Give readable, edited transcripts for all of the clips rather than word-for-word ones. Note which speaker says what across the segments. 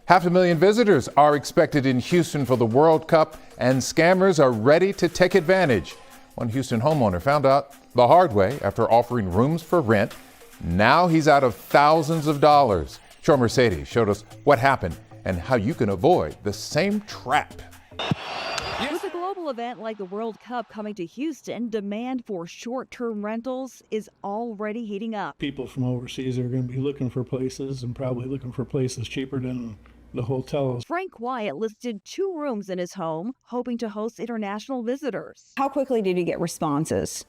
Speaker 1: 500,000 visitors are expected in Houston for the World Cup, and scammers are ready to take advantage. One Houston homeowner found out the hard way after offering rooms for rent. Now he's out of thousands of dollars. Joe Mercedes showed us what happened and how you can avoid the same trap.
Speaker 2: With a global event like the World Cup coming to Houston, demand for short-term rentals is already heating up.
Speaker 3: People from overseas are going to be looking for places and probably looking for places cheaper than the hotels.
Speaker 2: Frank Wyatt listed 2 rooms in his home, hoping to host international visitors.
Speaker 4: How quickly did you get responses?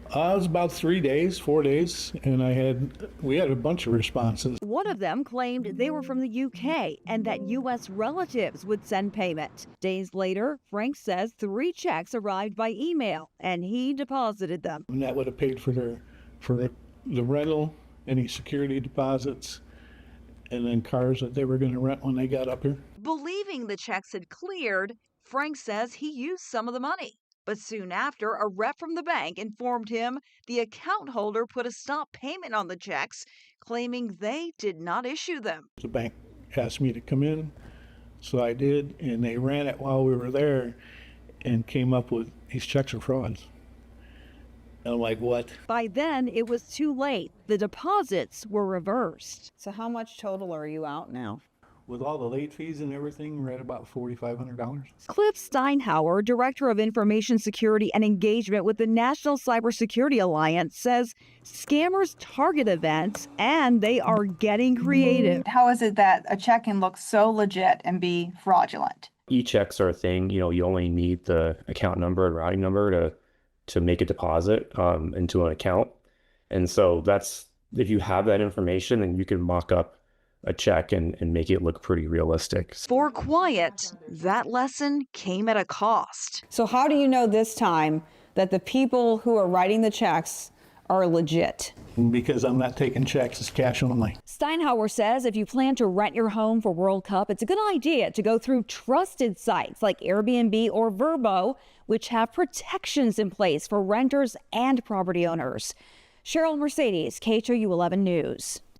Speaker 3: It was about 3 days, 4 days, and we had a bunch of responses.
Speaker 2: One of them claimed they were from the UK and that U.S. relatives would send payment. Days later, Frank says 3 checks arrived by email, and he deposited them.
Speaker 3: And that would have paid for the rental, any security deposits, and then cars that they were going to rent when they got up here.
Speaker 2: Believing the checks had cleared, Frank says he used some of the money. But soon after, a rep from the bank informed him the account holder put a stop payment on the checks, claiming they did not issue them.
Speaker 3: The bank asked me to come in, so I did, and they ran it while we were there and came up with these checks are frauds. And I'm like, what?
Speaker 2: By then, it was too late. The deposits were reversed.
Speaker 4: So how much total are you out now?
Speaker 3: With all the late fees and everything, we're at about $4,500.
Speaker 2: Cliff Steinhauer, Director of Information Security and Engagement with the National Cybersecurity Alliance, says scammers target events and they are getting creative.
Speaker 5: How is it that a check can look so legit and be fraudulent?
Speaker 6: E-checks are a thing. You only need the account number and routing number to make a deposit into an account. And so that's, if you have that information, then you can mock up a check and make it look pretty realistic.
Speaker 2: For Quiet, that lesson came at a cost.
Speaker 4: So how do you know this time that the people who are writing the checks are legit?
Speaker 3: Because I'm not taking checks, it's cash only.
Speaker 2: Steinhauer says if you plan to rent your home for World Cup, it's a good idea to go through trusted sites like Airbnb or Vrbo, which have protections in place for renters and property owners. Cheryl Mercedes, KHOU 11 News.